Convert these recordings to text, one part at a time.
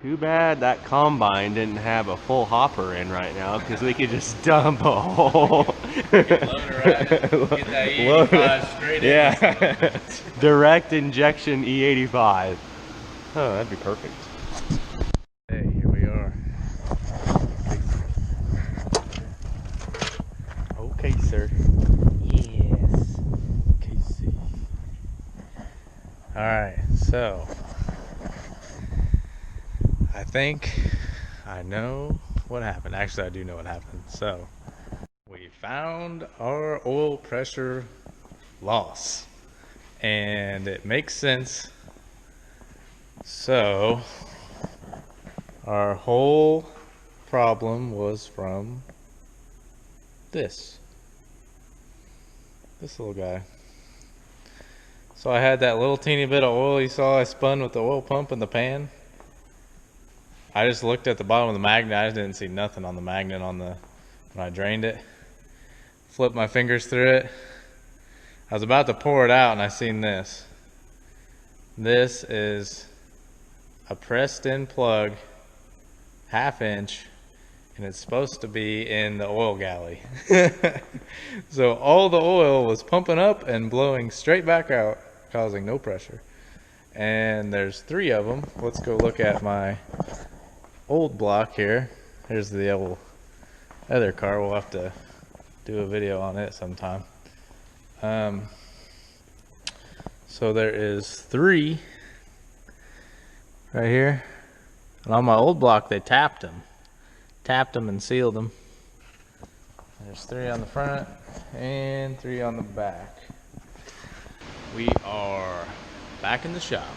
Too bad that combine didn't have a full hopper in right now, because we could just dump a whole. Load it right and get that E85 straight in. Yeah. Direct injection E85. Oh, that'd be perfect. Hey, here we are. Okay, sir. Yes. Casey. Alright, so I think I know what happened. Actually, I do know what happened. So we found our oil pressure loss, and it makes sense. So our whole problem was from this little guy. So I had that little teeny bit of oil you saw I spun with the oil pump in the pan. I just looked at the bottom of the magnet. I just didn't see nothing on the magnet when I drained it. Flipped my fingers through it. I was about to pour it out and I seen this. This is a pressed in plug, 1/2 inch, and it's supposed to be in the oil galley. So all the oil was pumping up and blowing straight back out, causing no pressure. And there's 3 of them. Let's go look at my old block here. Here's the old other car. We'll have to do a video on it sometime. So there is 3 right here. And on my old block, they tapped them and sealed them. There's 3 on the front and 3 on the back. We are back in the shop,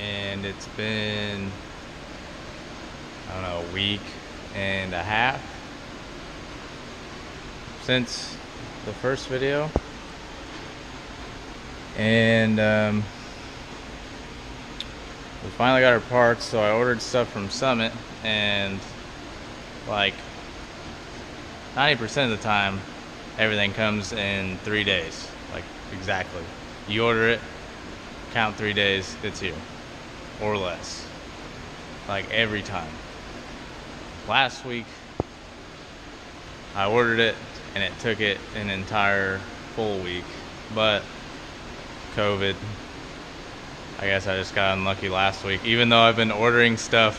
and it's been, I don't know, a week and a half since the first video. And we finally got our parts, so I ordered stuff from Summit, and like 90% of the time everything comes in 3 days, like exactly. You order it, count 3 days, it's here, or less, like every time. Last week I ordered it and it took it an entire full week, but COVID, I guess I just got unlucky last week, even though I've been ordering stuff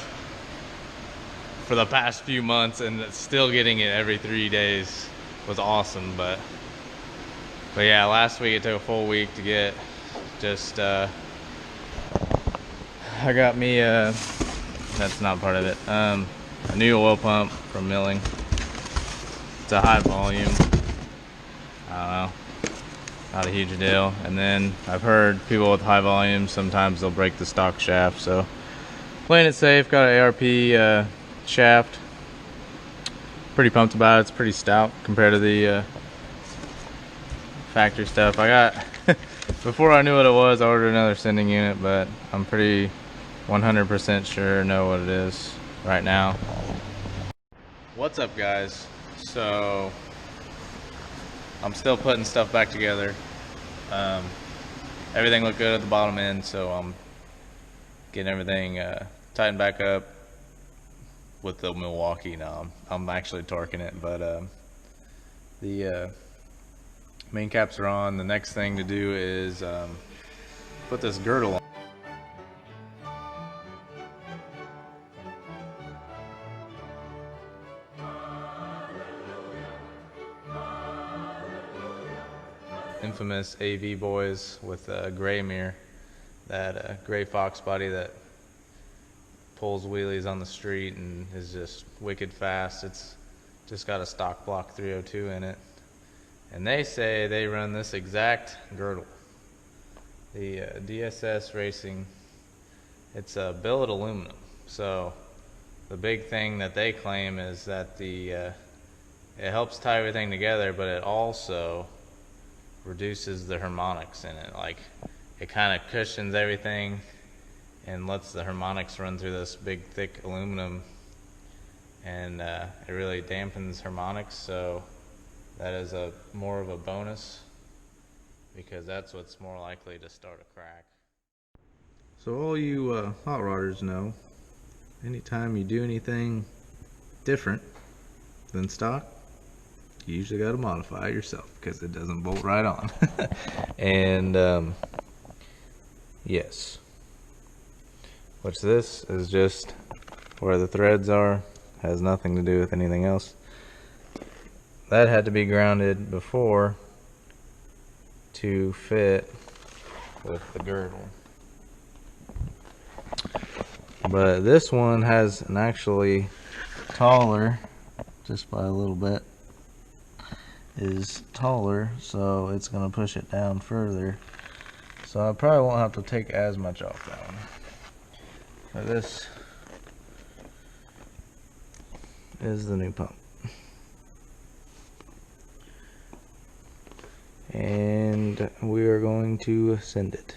for the past few months, and still getting it every 3 days was awesome. But yeah, last week it took a full week to get. Just I got me that's not part of it, a new oil pump from Milling. It's a high volume, I don't know, not a huge deal. And then I've heard people with high volume, sometimes they'll break the stock shaft, so playing it safe. Got an ARP shaft. Pretty pumped about it. It's pretty stout compared to the factory stuff. I got before I knew what it was, I ordered another sending unit, but I'm pretty 100% sure know what it is right now. What's up, guys? So I'm still putting stuff back together. Everything looked good at the bottom end, so I'm getting everything tightened back up with the Milwaukee now. I'm actually torquing it, but the main caps are on. The next thing to do is put this girdle on. Infamous AV boys with a gray mirror, that gray Fox body that pulls wheelies on the street and is just wicked fast. It's just got a stock block 302 in it, and they say they run this exact girdle, the DSS Racing. It's a billet aluminum. So the big thing that they claim is that it helps tie everything together, but it also reduces the harmonics in it. Like, it kind of cushions everything and lets the harmonics run through this big thick aluminum, and it really dampens harmonics. So that is more of a bonus, because that's what's more likely to start a crack. So all you hot rodders know anytime you do anything different than stock, you usually got to modify it yourself because it doesn't bolt right on. And yes, which this is just where the threads are, has nothing to do with anything else. That had to be grounded before to fit with the girdle. But this one has an actually taller, just by a little bit, is taller, so it's going to push it down further. So I probably won't have to take as much off that one. But this is the new pump. And we are going to send it.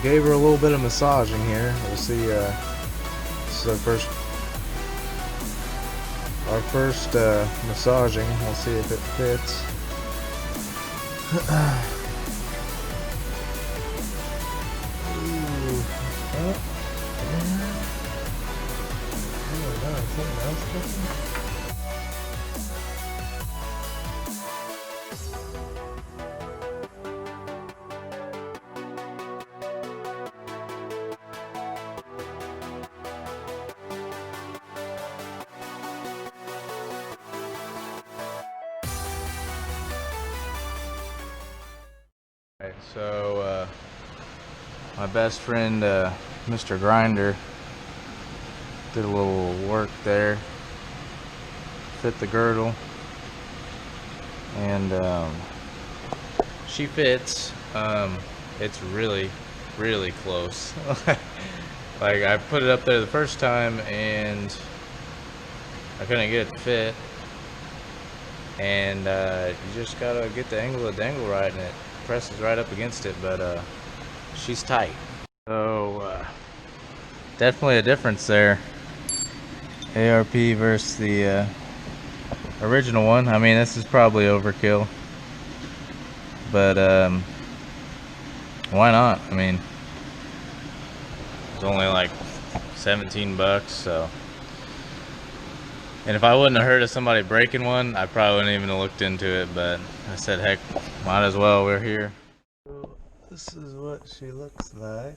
Gave her a little bit of massaging here. We'll see. This is our first massaging. We'll see if it fits. Alright, so my best friend, Mr. Grinder, did a little work there, fit the girdle, and she fits. It's really close. Like, I put it up there the first time and I couldn't get it to fit, and you just gotta get the angle of the dangle right, and it presses right up against it, but she's tight. So definitely a difference there, ARP versus the original one. I mean, this is probably overkill, but why not? I mean, it's only like 17 bucks, so. And if I wouldn't have heard of somebody breaking one, I probably wouldn't even have looked into it, but I said, heck, might as well, we're here. So this is what she looks like.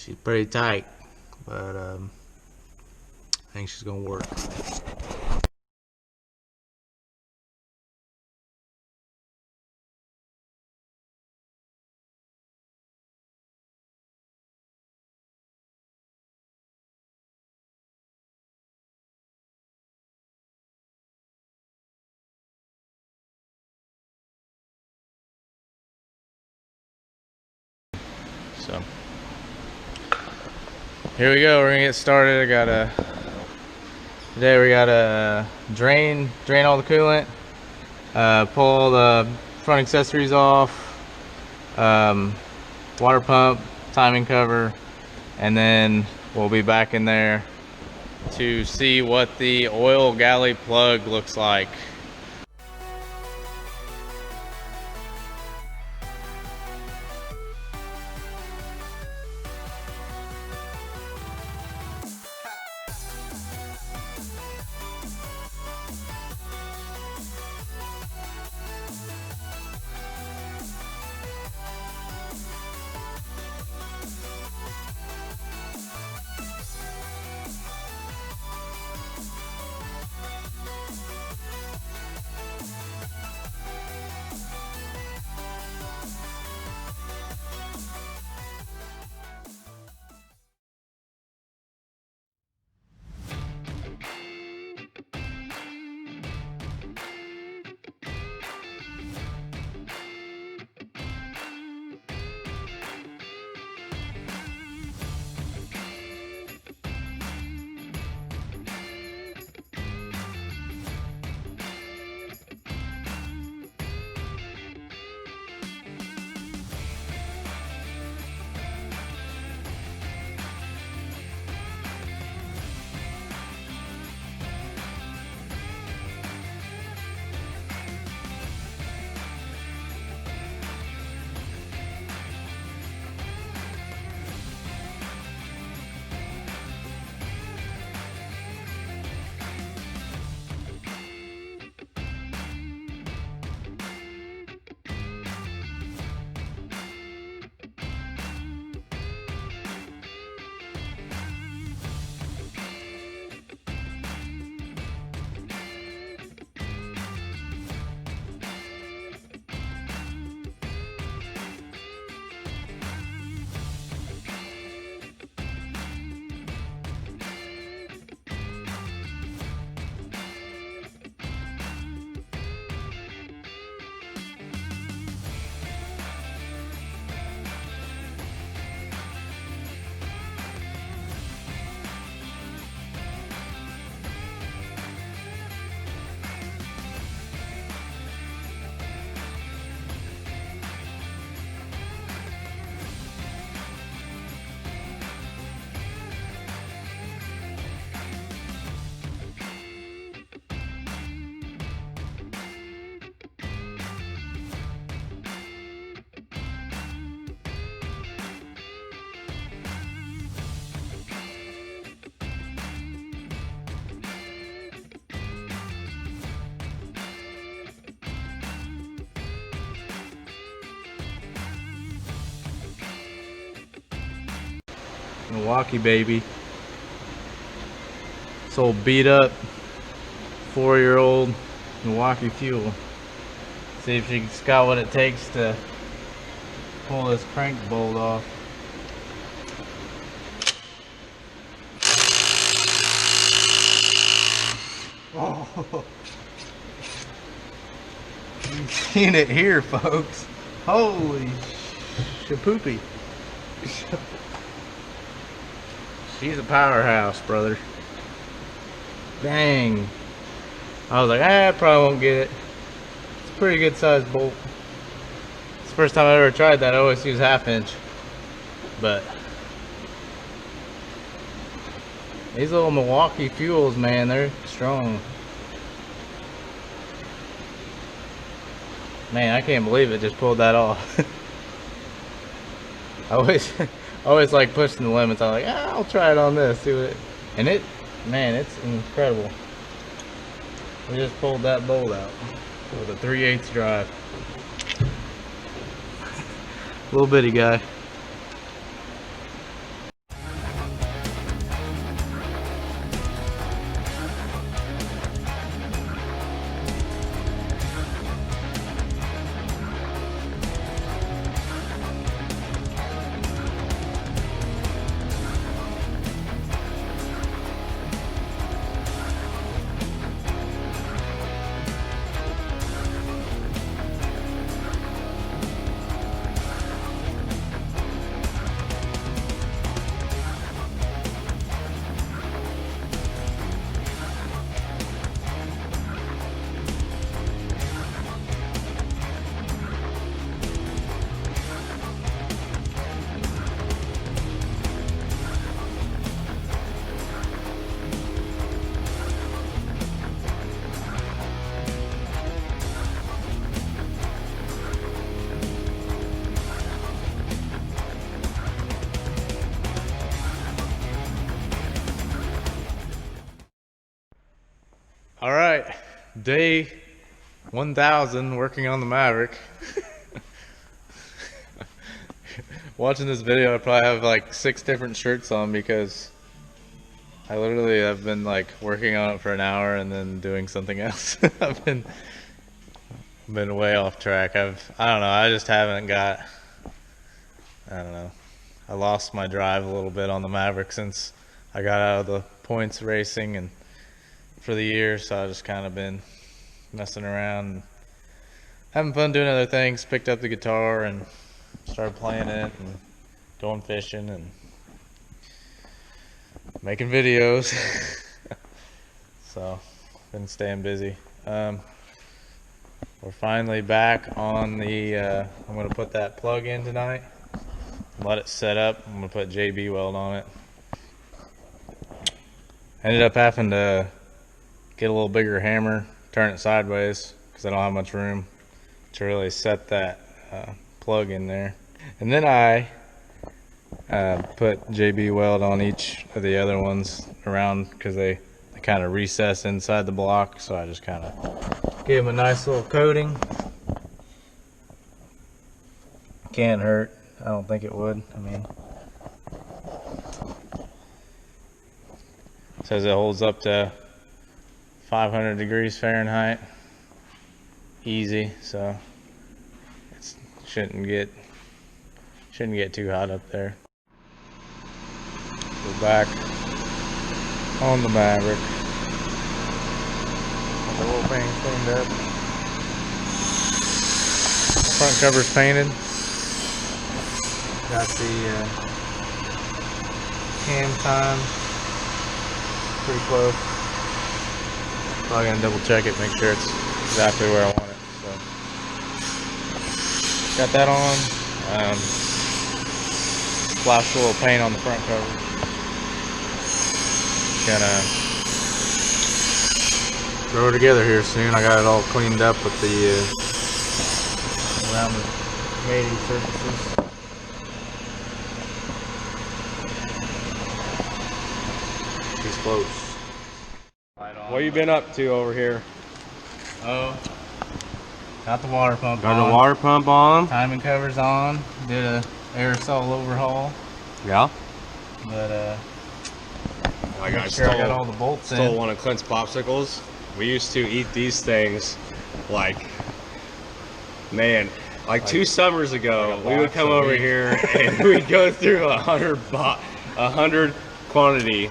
She's pretty tight, but I think she's gonna work. So here we go. We're gonna get started. Today we gotta drain all the coolant, pull all the front accessories off, water pump, timing cover, and then we'll be back in there to see what the oil galley plug looks like. Milwaukee, baby. This old beat up 4-year-old Milwaukee Fuel. See if she's got what it takes to pull this crank bolt off. Oh, you've seen it here, folks. Holy shapoopy. She's a powerhouse, brother. Dang. I was like, I probably won't get it. It's a pretty good sized bolt. It's the first time I ever tried that. I always use 1/2 inch. But these little Milwaukee Fuels, man, they're strong. Man, I can't believe it just pulled that off. I always like pushing the limits. I'm like, I'll try it on this, see what it, and it, man, it's incredible. We just pulled that bolt out with a 3/8 drive. Little bitty guy. All right, day 1000 working on the Maverick. Watching this video, I probably have like 6 different shirts on because I literally have been like working on it for an hour and then doing something else. I've been way off track. I don't know. I just haven't got. I don't know. I lost my drive a little bit on the Maverick since I got out of the points racing and for the year, so I just kind of been messing around, and having fun doing other things. Picked up the guitar and started playing it and going fishing and making videos. So been staying busy. We're finally back on the I'm gonna put that plug in tonight, let it set up. I'm gonna put JB weld on it. Ended up having to get a little bigger hammer, turn it sideways because I don't have much room to really set that plug in there. And then I put JB weld on each of the other ones around because they kind of recess inside the block, so I just kind of gave them a nice little coating. Can't hurt. I don't think it would. I mean, says it holds up to 500 degrees Fahrenheit. Easy, so it shouldn't get too hot up there. We're back on the Maverick. The whole thing's cleaned up. Front cover's painted. Got the cam time pretty close. Probably gonna double check it, make sure it's exactly where I want it. So got that on. Splashed a little paint on the front cover. Gonna throw it together here soon. I got it all cleaned up with the around the mating surfaces. He's close. What you been up to over here? Oh, got the water pump Got on. the water pump on. Timing covers on. Did a aerosol overhaul. Yeah. But Like I sure I got all the bolts stole in. one of Clint's popsicles. We used to eat these things like, man, like 2 summers ago. like a We would box come a over week. here and we'd go through 100 quantity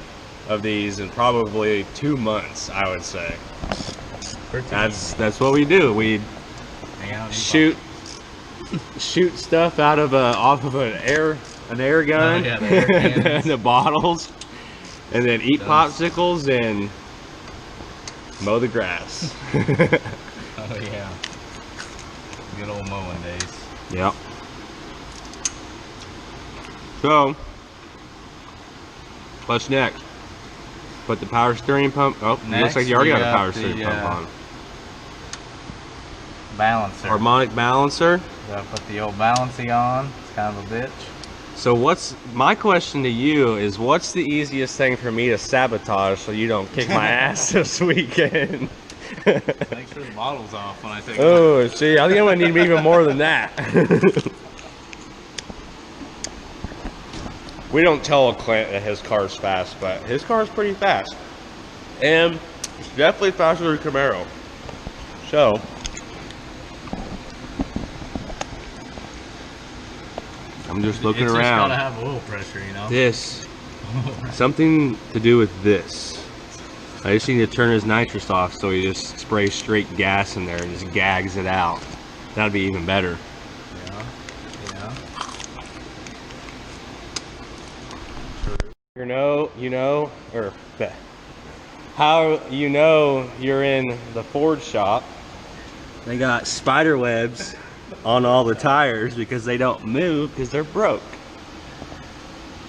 of these in probably 2 months, I would say. That's what we do. We shoot stuff out of off of an air gun, Oh, yeah, the air cannons. the bottles, and then eat popsicles and mow the grass. Oh yeah, good old mowing days. Yep. So, what's next? Put the power steering pump. Oh, it looks Next, like you already we got a got power the, steering pump on. Balancer. Harmonic balancer. Gotta put the old balancy on. It's kind of a bitch. So what's my question to you is, what's the easiest thing for me to sabotage so you don't kick my ass this weekend? Make sure the bottle's off when I take it. Oh, see, I think I'm gonna need even more than that. We don't tell Clint that his car's fast, but his car's pretty fast. And it's definitely faster than Camaro. So, I'm just looking It's around. just gotta have oil pressure, you know? This, something to do with this. I just need to turn his nitrous off so he just sprays straight gas in there and just gags it out. That'd be even better. Yeah. Yeah. How you know you're in the Ford shop. They got spider webs on all the tires because they don't move because they're broke.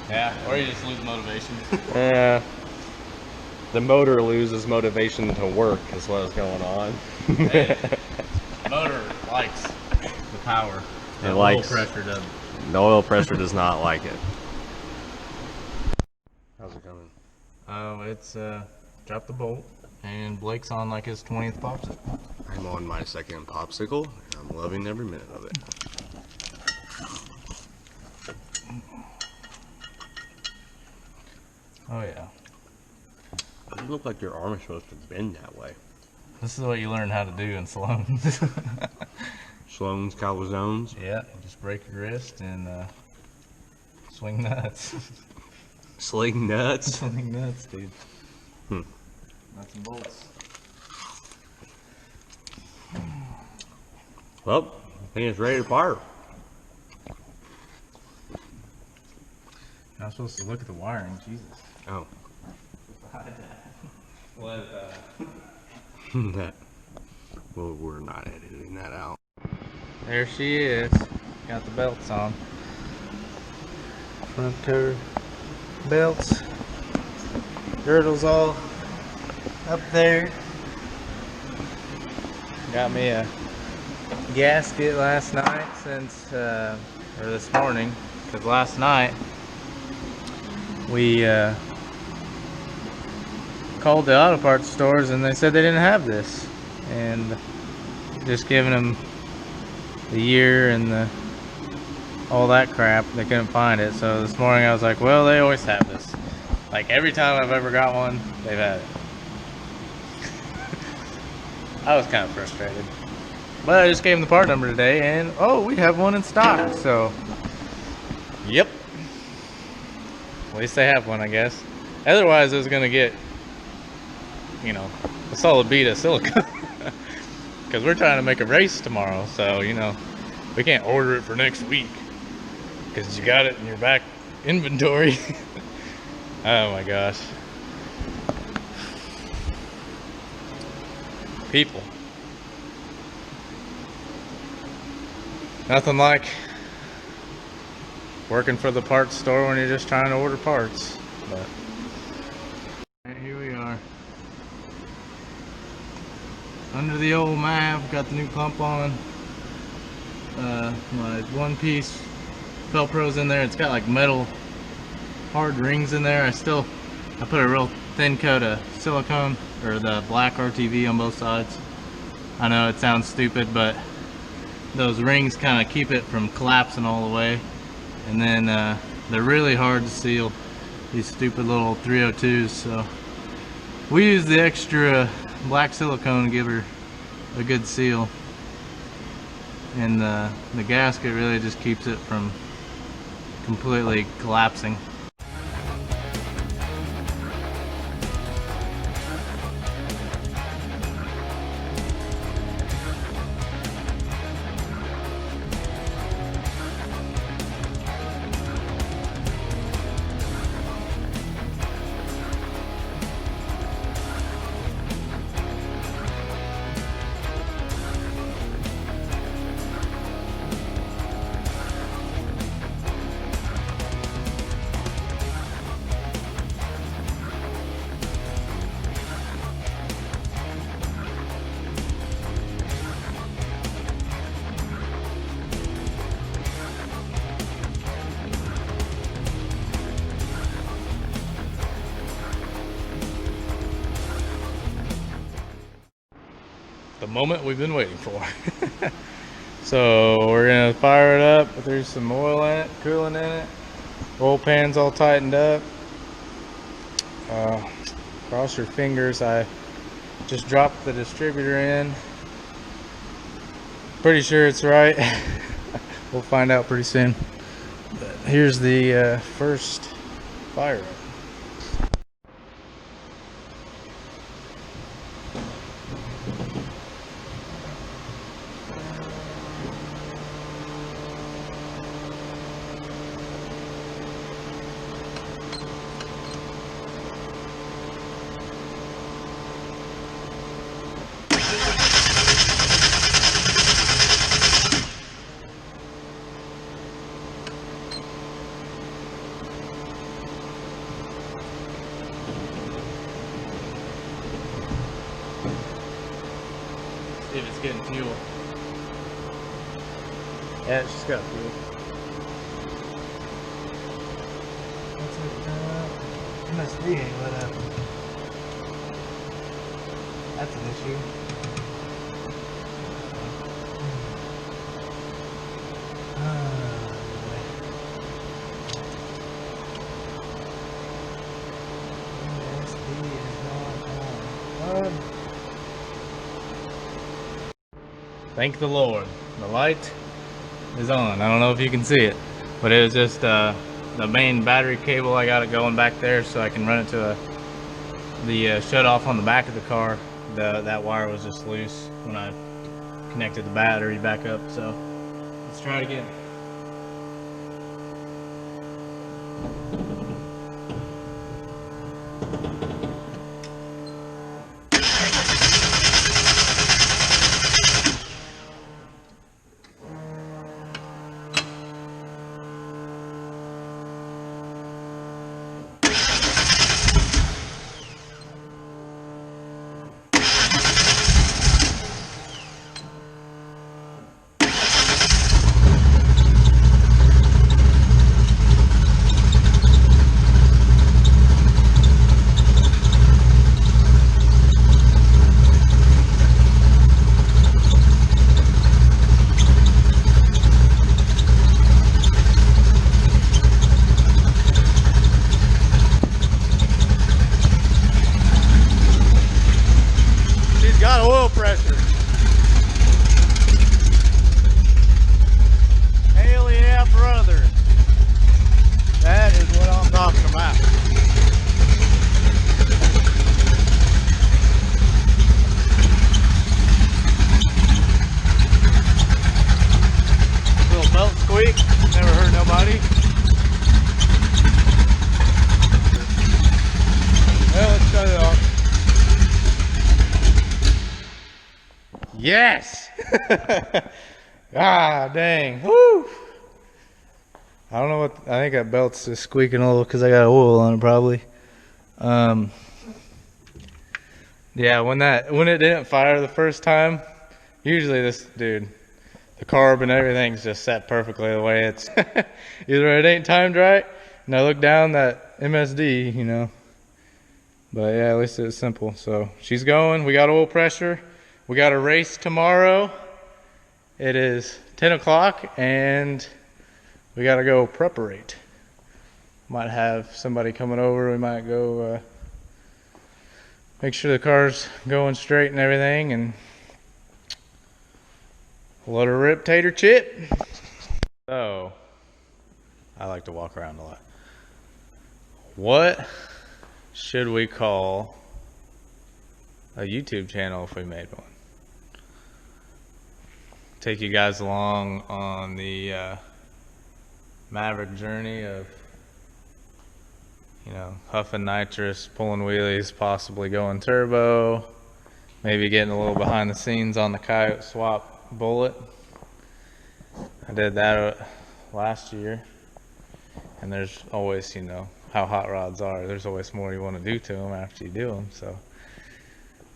Yeah, or you just lose motivation. Yeah. The motor loses motivation to work is what is going on. Hey, motor likes the power. It The likes- oil pressure doesn't. The oil pressure does not like it. How's it coming? Oh, it's dropped the bolt. And Blake's on like his 20th popsicle. I'm on my second popsicle, and I'm loving every minute of it. Oh yeah. You look like your arm is supposed to bend that way. This is what you learn how to do in Sloan's. Sloan's calzones. Yeah, just break your wrist and swing nuts. Sling nuts. Swing nuts, dude. Hmm. Nuts and bolts. Well, I think it's ready to fire. I'm supposed to look at the wiring, Jesus. Oh. What? That. Well, we're not editing that out. There she is. Got the belts on. Front cover belts. Girdles all up there. Got me a gasket last night or this morning, because last night we called the auto parts stores and they said they didn't have this, and just giving them the year and all that crap, they couldn't find it. So this morning I was like, well, they always have this. Like every time I've ever got one, they've had it. I was kind of frustrated, but I just gave them the part number today, and oh, we have one in stock. So yep, at least they have one, I guess. Otherwise, I was gonna get, you know, a solid bead of silicone because we're trying to make a race tomorrow. So you know, we can't order it for next week because you got it in your back inventory. Oh my gosh. People. Nothing like working for the parts store when you're just trying to order parts. But and here we are. Under the old Mav, got the new pump on. My one piece Velcro's in there. It's got like metal hard rings in there. I put a real thin coat of silicone, or the black RTV on both sides. I know it sounds stupid, but those rings kind of keep it from collapsing all the way. And then they're really hard to seal, these stupid little 302s. So we use the extra black silicone to give her a good seal. And the gasket really just keeps it from completely collapsing. The moment we've been waiting for. So we're gonna fire it up. There's some oil in it, coolant in it. Oil pan's all tightened up. Cross your fingers. I just dropped the distributor in. Pretty sure it's right. We'll find out pretty soon. But here's the first fire up. See if it's getting fuel. Yeah, it's just got fuel. What's it? MSD ain't lit up. That's an issue. Thank the Lord, the light is on. I don't know if you can see it, but it was just the main battery cable. I got it going back there so I can run it to the shut off on the back of the car. That wire was just loose when I connected the battery back up. So let's try it again. Got oil pressure. Hell yeah, brother. That is what I'm talking about. Little belt squeak. Never hurt nobody. Well, let's shut it off. Yes! Ah, dang. Woo! I don't know what, I think that belt's just squeaking a little because I got oil on it probably. Yeah, when it didn't fire the first time, usually this, dude, the carb and everything's just set perfectly the way it's, either it ain't timed right, and I look down that MSD, you know. But yeah, at least it's simple. So she's going, we got oil pressure. We got a race tomorrow. It is 10 o'clock and we got to go preparate. Might have somebody coming over. We might go make sure the car's going straight and everything, and let her rip tater chip. So, I like to walk around a lot. What should we call a YouTube channel if we made one? Take you guys along on the Maverick journey of, you know, huffing nitrous, pulling wheelies, possibly going turbo, maybe getting a little behind the scenes on the Coyote swap bullet. I did that last year, and there's always, you know, how hot rods are. There's always more you want to do to them after you do them, so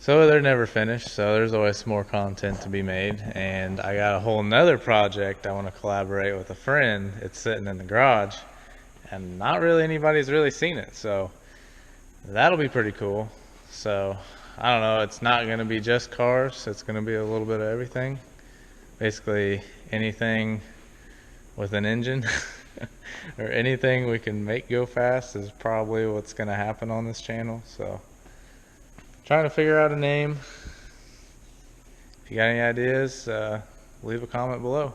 they're never finished, so there's always more content to be made. And I got a whole nother project I want to collaborate with a friend. It's sitting in the garage and not really anybody's really seen it, so that'll be pretty cool. So I don't know, it's not going to be just cars, it's going to be a little bit of everything. Basically anything with an engine or anything we can make go fast is probably what's going to happen on this channel. So trying to figure out a name. If you got any ideas, leave a comment below.